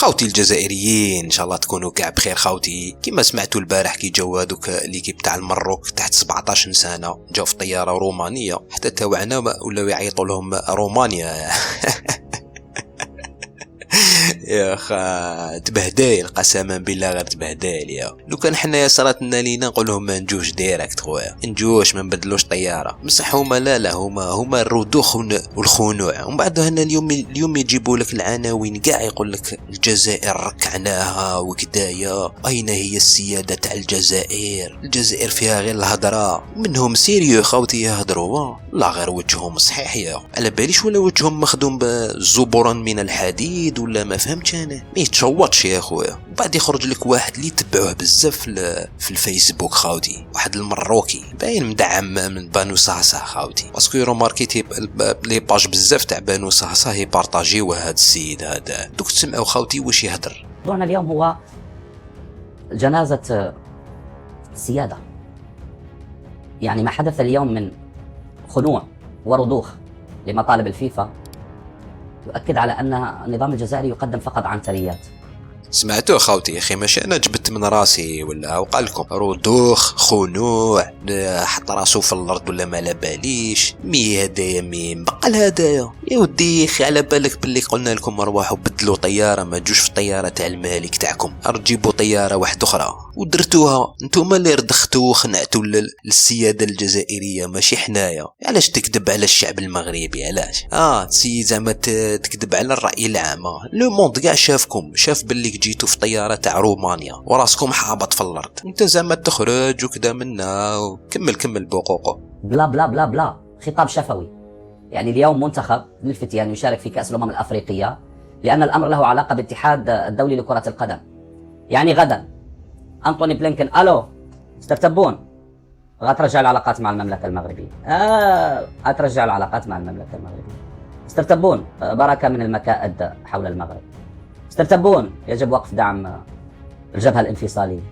خوتي الجزائريين ان شاء الله تكونوا كاع بخير. خوتي كما سمعتوا البارح كي جاو هذوك ليكيب تاع المروك تحت 17 سنه جاو في طياره رومانيه حتى تاوعنا ولاو يعيطوا لهم رومانيا. يا اخا تبهدايل قسما بالله غير تبهدايل. يا لو كان حنايا صراتنا لينا نقول لهم ما نجوش ديريكت خويا نجوش ما نبدلوش طياره بصح هما لا هما الردوخ والخنوع. ومن بعد هنا اليوم يجيبوا لك العناوين كاع يقول لك الجزائر ركعناها وكدايا اين هي السياده تاع الجزائر فيها غير الهضره منهم سيريو خوتي يهضروا لا غير وجههم صحيح. يا على باليش ولا وجههم مخدوم بزبرا من الحديد ولا ما فهمتش انا ما يتشوطش يا خويا. وبعد يخرج لك واحد اللي يتبعوه بزاف في الفيسبوك خاوتي واحد المروكي باين مدعم من بانو صاصا خاوتي باسكو روماركيتي لي باج بزاف تاع بانو صاصا هي بارطاجيو هذا السيد هذا دوك تسمعوا خاوتي واش يهضر. موضوعنا اليوم هو جنازة السيادة. يعني ما حدث اليوم من خنوع ورضوخ لمطالب الفيفا يؤكد على أن النظام الجزائري يقدم فقط عنتريات. سمعتوا خوتي اخي ماشي انا جبت من راسي ولا وقالكم رضوخ خنوع حط راسو في الارض ولا ما على باليش مي هدايا مي مبقى الهدايا يا ودي اخي على بالك باللي قلنا لكم ارواحوا بدلوا طياره ما تجوش في الطياره تاع المالك تاعكم رجيبوا طياره واحده اخرى ودرتوها نتوما اللي ردختوا وخنعتوا للسياده الجزائريه ماشي حنايا. علاش تكذب على الشعب المغربي علاش تسي زعما تكذب على الراي العام. لو موند كاع شافكم شاف باللي جيتوا في طياره تاع رومانيا وراسكم حابط في الارض انت زعما تخرج وكذا منا وكمل بوقوقه بلا بلا بلا بلا خطاب شفوي. يعني اليوم منتخب للفتيان يشارك في كأس الأمم الأفريقية لأن الأمر له علاقة بالاتحاد الدولي لكرة القدم. يعني غدا أنطوني بلينكن ألو استرتبون غترجع العلاقات مع المملكة المغربية غترجع العلاقات مع المملكة المغربية. استرتبون بركة من المكائد حول المغرب. استرتبون يجب وقف دعم الجبهة الانفصالية.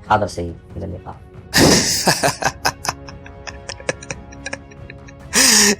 حاضر سيد إلى اللقاء.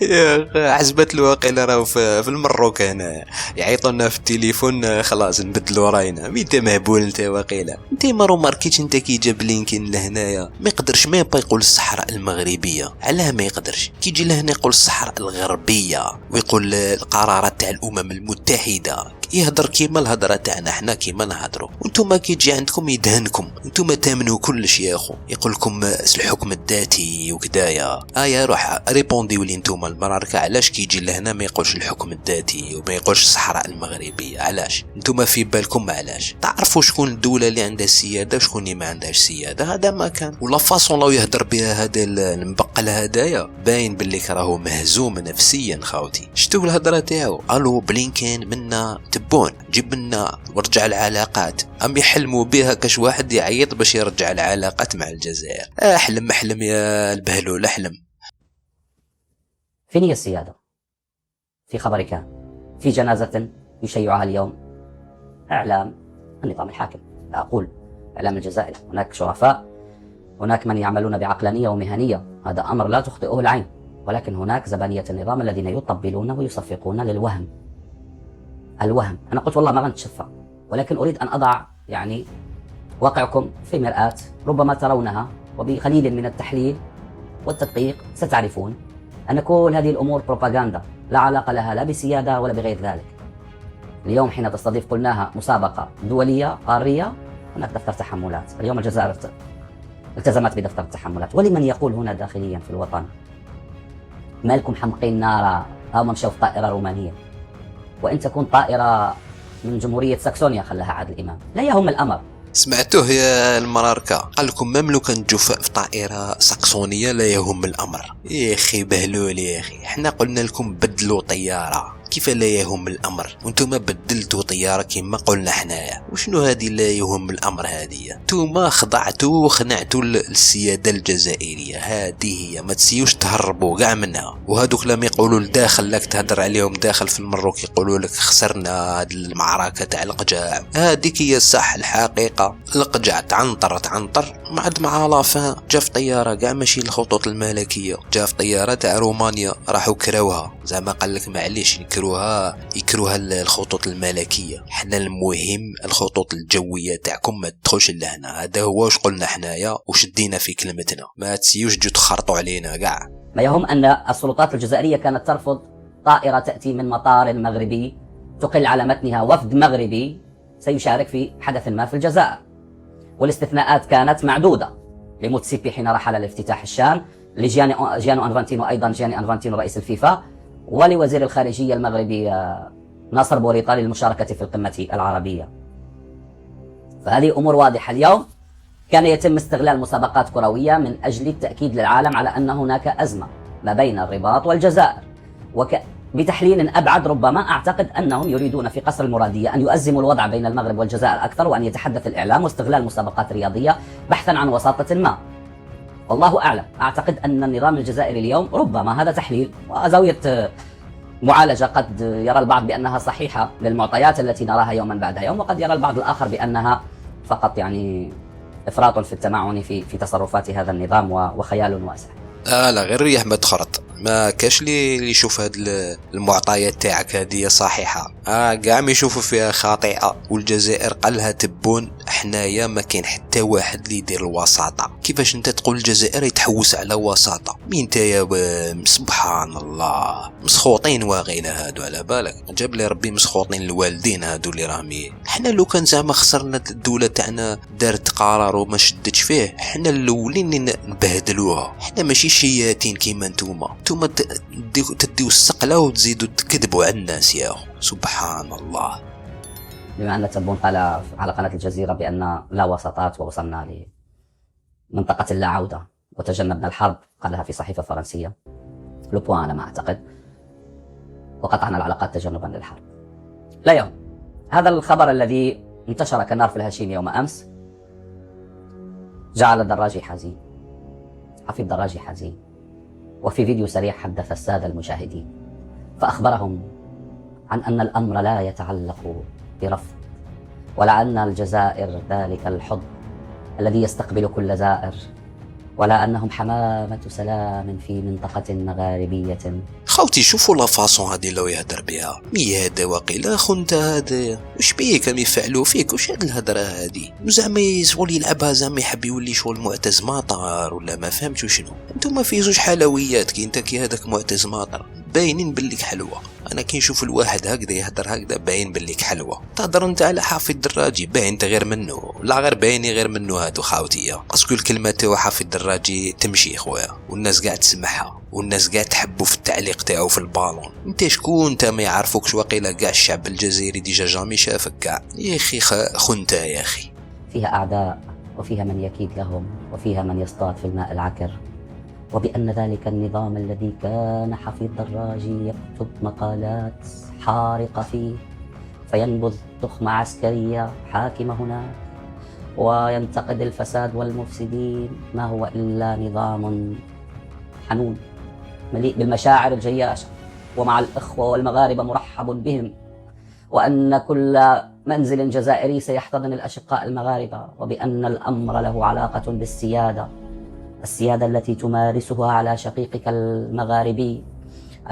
يا عزبت الواقيلا راهو في المروك هنا يعيطوا لنا في التليفون خلاص نبدلوا راينا. مي انت مهبول انت واقيلا انت ما روماركيتش انت كي جاب لينكين لهنايا ما يقدرش ما يقول الصحراء المغربيه. علاه ما يقدرش كي يجي لهنا يقول الصحراء الغربيه ويقول القرارات تاع الامم المتحده يهضر كيما الهضره تاعنا حنا كيما نهضروا. وانتم كي تجي عندكم يدهنكم انتم تامنوا كلش يا اخو يقول لكم الحكم الذاتي وكدايا يا روح ريبونديو لي انتم المراركه علاش كي يجي لهنا ما يقولش الحكم الذاتي وما يقولش الصحراء المغربيه علاش انتم في بالكم علاش تعرفوا شكون الدوله اللي عندها السياده وشكون اللي ما عندهاش السياده. هذا ما كان ولا فاصون لو يهضر بها هذا المبقل هدايا باين باللي راهو مهزوم نفسيا خاوتي. شتو الهضره تاعو الو بلينكين منا تبون جيب لنا ورجع العلاقات ام يحلموا بها كاش واحد يعيط باش يرجع العلاقات مع الجزائر. احلم يا البهلول احلم. فين هي السيادة؟ في خبر كان في جنازة يشيعها اليوم إعلام النظام الحاكم. لا أقول إعلام الجزائر. هناك شرفاء هناك من يعملون بعقلانية ومهنية هذا أمر لا تخطئه العين ولكن هناك زبانية النظام الذين يطبلون ويصفقون للوهم. الوهم أنا قلت والله ما غنتشفى ولكن أريد أن أضع يعني واقعكم في مرآة ربما ترونها وبقليل من التحليل والتدقيق ستعرفون أن كل هذه الأمور بروباغندا لا علاقة لها لا بسيادة ولا بغير ذلك. اليوم حين تستضيف قلناها مسابقة دولية قارية هناك دفتر تحملات. اليوم الجزائر التزمت بدفتر التحملات. ولمن يقول هنا داخليا في الوطن مالكم حمقين نارا أو ممشوا في طائرة رومانية وإن تكون طائرة من جمهورية ساكسونيا خلاها عادل إمام لا يهم الأمر. سمعتوه يا المراركة قال لكم مملوك نجوف في طائرة ساكسونية لا يهم الأمر. يا أخي بهلول يا أخي احنا قلنا لكم بدلوا طيارة كيف لا يهم الأمر وانتم بدلتوا طيارة كما قلنا حنايا. وشنو هذه لا يهم الأمر هذه؟ انتم خضعتوا وخنعتوا السيادة الجزائرية هذه هي ما تسيوش تهربوا كاع منها. وهذوك لما يقولوا الداخل لك تهدر عليهم داخل في المروك يقولوا لك خسرنا هذه المعركة تاع القجاع هذيك هي الصح الحقيقة. القجاع تعنطر بعد مع لافان جا في طيارة كاع ماشي الخطوط الملكية جا في طيارة تاع رومانيا راحوا كراوها زعما قال لك معليش يكروها الخطوط الملكيه. حنا المهم الخطوط الجويه تاعكم ما تدخلش لهنا. هذا هو واش قلنا حنايا وشدينا في كلمتنا، ما تسيوش تجوا تخرطوا علينا كاع. ما يهم أن السلطات الجزائرية كانت ترفض طائرة تأتي من مطار مغربي تقل على متنها وفد مغربي سيشارك في حدث ما في الجزائر، والاستثناءات كانت معدودة. لموتسيبي حين رحل لافتتاح الشان، لجيانو أنفانتينو أيضا، جياني أنفانتينو رئيس الفيفا، ولوزير الخارجية المغربي ناصر بوريطة للمشاركة في القمة العربية. فهذه أمور واضحة. اليوم كان يتم استغلال مسابقات كروية من أجل التأكيد للعالم على أن هناك أزمة ما بين الرباط والجزائر، بتحليل أبعد ربما أعتقد أنهم يريدون في قصر المرادية أن يؤزموا الوضع بين المغرب والجزائر أكثر، وأن يتحدث الإعلام واستغلال مسابقات رياضية بحثا عن وساطة ما. والله أعلم. أعتقد أن النظام الجزائري اليوم ربما هذا تحليل وزاوية معالجة قد يرى البعض بأنها صحيحة للمعطيات التي نراها يوما بعد يوم، وقد يرى البعض الآخر بأنها فقط يعني إفراط في التمعن في تصرفات هذا النظام وخيال واسع. لا غير ريح ما تخرط، ما كاش اللي يشوف هاد المعطيات تاعك هذه صحيحه، كاع ما يشوفوا فيها خاطئه. والجزائر قالها تبون حنايا ما كاين حتى واحد اللي يدير الوساطه. كيفاش انت تقول الجزائر يتحوس على وساطه؟ مين انت يا سبحان الله، مسخوطين واغينا هادو على بالك. جاب لي ربي مسخوطين الوالدين هادو اللي راهم. حنا لو كان زعما خسرنا الدوله تاعنا دارت قرار وما شدتش فيه، حنا الاولين نبهدلوها. حنا ماشي شياتين كيما نتوما تديو السقله وتزيدوا تكذبوا على الناس يا اخو. سبحان الله. بما أن تبون قال على قناة الجزيرة بأن لا وساطات ووصلنا لمنطقة لا عودة وتجنبنا الحرب، قالها في صحيفة فرنسية لو بوان على ما أعتقد، وقطعنا العلاقات تجنبا للحرب. لا يوم هذا الخبر الذي انتشر كالنار في الهشيم يوم أمس جعل الدراجي حزين، حفيد دراجي حزين، وفي فيديو سريع حدث السادة المشاهدين فأخبرهم عن أن الأمر لا يتعلق برفض، ولا أن الجزائر ذلك الحضن الذي يستقبل كل زائر، ولا أنهم حمامة سلام في منطقة مغاربية. خوتي شوفوا لا فاصون هادي لو يهدر بها مي هذا واقيلا خنت هذا واش بيه كانوا يفعلوا فيك؟ واش هاد الهدره هادي؟ زعما يشغل يلعبها زعما يحب يولي شغل معتز ماطر ولا ما فهمتوا شنو؟ انتم في زوج حلويات، كي انت كي هذاك معتز ماطر باينين بليك حلوه. انا كي نشوف الواحد هكذا يهدر هكذا باين بليك حلوه. تهضر انت على حافظ الدراجي باين انت غير منه، لا غير بايني غير منه هادو خاوتي. باسكو الكلمه تاعو حافظ الدراجي تمشي خويا، والناس قاعد تسمعها، والناس قاعد تحبوا في التعليق تاعو في البالون. انت شكون انت ما يعرفوكش واقيلا كاع الشعب الجزائري ديجا جامي شافك كاع يا اخي. خنتا يا اخي. فيها أعداء وفيها من يكيد لهم وفيها من يصطاد في الماء العكر، وبأن ذلك النظام الذي كان حفيظ دراجي يكتب مقالات حارقة فيه فينبذ تخمة عسكرية حاكمة هناك وينتقد الفساد والمفسدين، ما هو إلا نظام حنون مليء بالمشاعر الجياشة، ومع الإخوة والمغاربة مرحب بهم، وأن كل منزل جزائري سيحتضن الأشقاء المغاربة، وبأن الأمر له علاقة بالسيادة، السيادة التي تمارسها على شقيقك المغاربي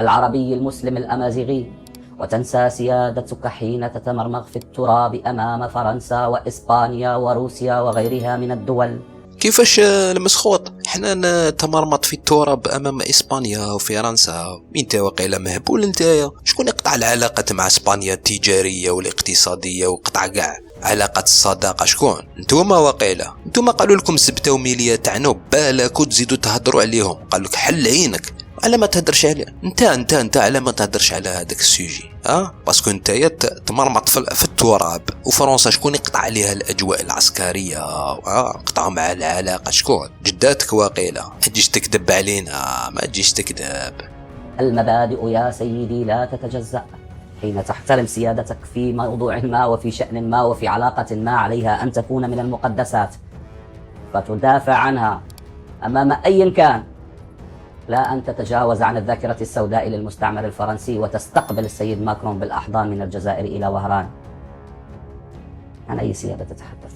العربي المسلم الأمازيغي، وتنسى سيادتك حين تتمرمغ في التراب أمام فرنسا وإسبانيا وروسيا وغيرها من الدول. كيفاش المسخوط حنا نتمرمط في التراب امام اسبانيا وفرنسا؟ انت واقيلا مهبول انت. شكون يقطع العلاقات مع اسبانيا التجاريه والاقتصاديه وقطع كاع علاقات الصداقه؟ شكون؟ نتوما واقيلا. نتوما قالوا لكم سبتوا ميليا تاعنا بالك وتزيدوا تهضروا عليهم. قال لك حل عينك على ما تهدرش عليه. انت على ما تهدرش على هذاك السوجي. باسكو انت تمرمط في التراب، وفرنسا شكون يقطع عليها الاجواء العسكريه؟ قطع مع العلاقه شكون؟ جداتك واقيلا. ما تجيش تكذب علينا، ما تجيش تكذب. المبادئ يا سيدي لا تتجزأ. حين تحترم سيادتك في موضوع ما وفي شأن ما وفي علاقة ما، عليها أن تكون من المقدسات فتدافع عنها أمام أي كان، لا أن تتجاوز عن الذاكرة السوداء للمستعمر الفرنسي وتستقبل السيد ماكرون بالأحضان من الجزائر إلى وهران. عن أي سيادة تتحدث؟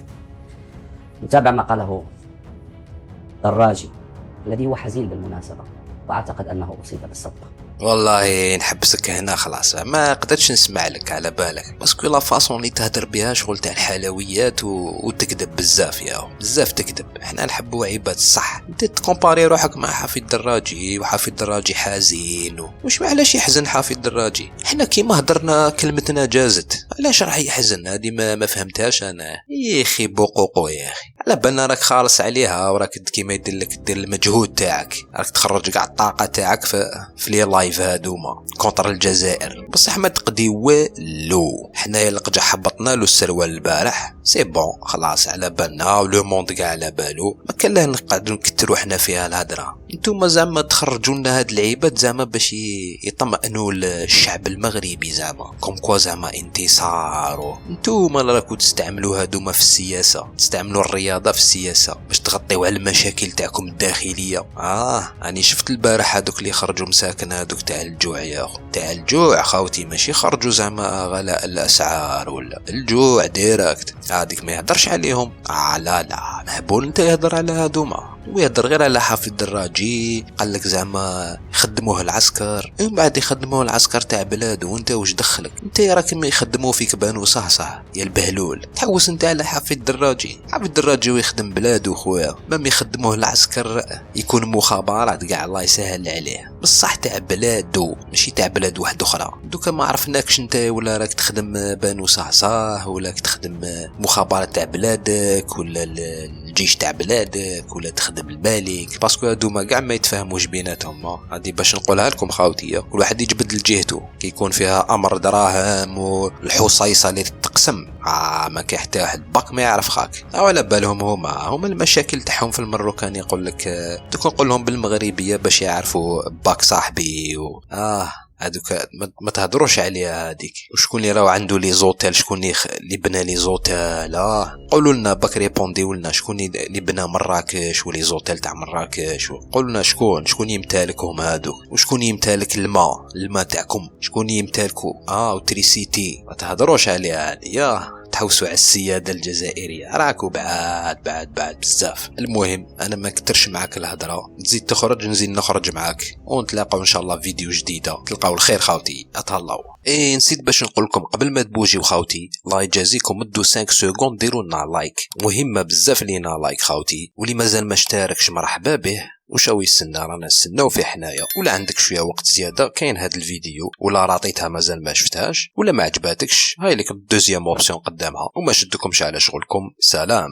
نتابع ما قاله دراجي الذي هو حزين بالمناسبة، وأعتقد أنه أصيب بالصدمة. والله نحبسك هنا خلاص، ما قدرتش نسمع لك على بالك، باسكو لا فاصون اللي تهدر بها شغل تاع الحلويات وتكذب بزاف ياهو، بزاف تكذب. احنا نحبوا عباد الصح. انت تكومباري روحك مع حفيظ الدراجي، وحفيظ الدراجي حزين وش علاش يحزن حفيظ الدراجي؟ احنا كيما هدرنا كلمتنا جازت، علاش راح يحزن؟ هذه ما فهمتهاش انا يا اخي. بوقوقو يا اخي، على بالنا راك خالص عليها، وراك كيما يدير لك دير المجهود تاعك، راك تخرج كاع الطاقه تاعك في لي لايف هادوما كونتر الجزائر. بصح ما تقدي والو، حنايا القجا حبطنا له السروال البارح، سي بون خلاص على بالنا، ولو موند كاع على بالو، ما كان له نقعدو نكترو حنا فيها الهضره. نتوما زعما تخرجوا لنا هاد العباد زعما باش يطمئنوا الشعب المغربي، زعما كوم كوا زعما انتصار. نتوما راكو تستعملوا هادوما في السياسه، تستعملوا الرياضه في السياسه باش تغطيو على المشاكل تاعكم الداخليه. راني شفت البارح هادوك اللي خرجوا مساكن هادوك تاع الجوع يا اخو، تاع الجوع خاوتي، ماشي خرجوا زعما غلاء الاسعار ولا الجوع ديريكت، هذيك ما يهدرش عليهم. لا مهبول انت يهدر على هادوما، ويهدر غير على حافظ الدراجي. قال لك زعما يخدموه العسكر، من بعد يخدموه العسكر تاع بلاد، وانت واش دخلك؟ انت راك يخدموه فيك بانو صح يا البهلول. تحوس انت على حافظ الدراجي، حافظ الدراجي ويخدم بلادو خويا، ما يخدموه العسكر يكون مخابرات كاع الله يسهل عليه، بصح تاع بلادو ماشي تاع بلاد واحد اخرى. دوكا ما عرفناكش انت ولا راك تخدم بانو صح ولا راك تخدم مخابرات تاع بلادك ولا الجيش تاع بلادك ولا تخدم الملك، باسكو هادوما كاع ما يتفاهموش بيناتهم. هادي باش نقولها لكم خاوتي، كل واحد يجبد لجهته، كي يكون فيها امر دراهم والحصيصه اللي تقسم ما كاين حتى واحد باك ما يعرف خاك. على بالهم هما المشاكل تاعهم في المروكان. يقول لك دوك نقول لهم بالمغربيه باش يعرفوا باك صاحبي هادوك ما تهضروش عليها هذيك. وشكون اللي راهو عنده لي زوتيل، شكون اللي بنى لي زوتيل؟ قولوا لنا باك، ريبونديو لنا شكون اللي بنى مراكش ولي زوتيل تاع مراكش. قولوا لنا شكون يمتلكهم هادوك، وشكون يمتلك الماء تاعكم، شكون يمتلكوا وتريسيتي. ما تهضروش عليها هذه، تحوسوا على السيادة الجزائرية، راكو بعد بزاف. المهم انا ما كترش معاك الهضرة، تزيد تخرج نزيد نخرج معاك، ونتلاقاو ان شاء الله فيديو جديدة. تلقاو الخير خاوتي، اتهلاو. نسيت باش نقول لكم قبل ما تبوجيو خاوتي، الله يجازيكم ادو 5 سكوند ديروا لنا لايك، مهمة بزاف لينا لايك خاوتي. واللي مازال ما اشتركش مرحبا به، وشاو يستنى، رانا نستناو في حنايا. ولا عندك شويه وقت زياده كاين هذا الفيديو، ولا راطيتها مازال ما شفتهاش، ولا ما عجباتكش، هاي لك الدوزيام اوبسيون قدامها. وما شدكمش على شغلكم، سلام.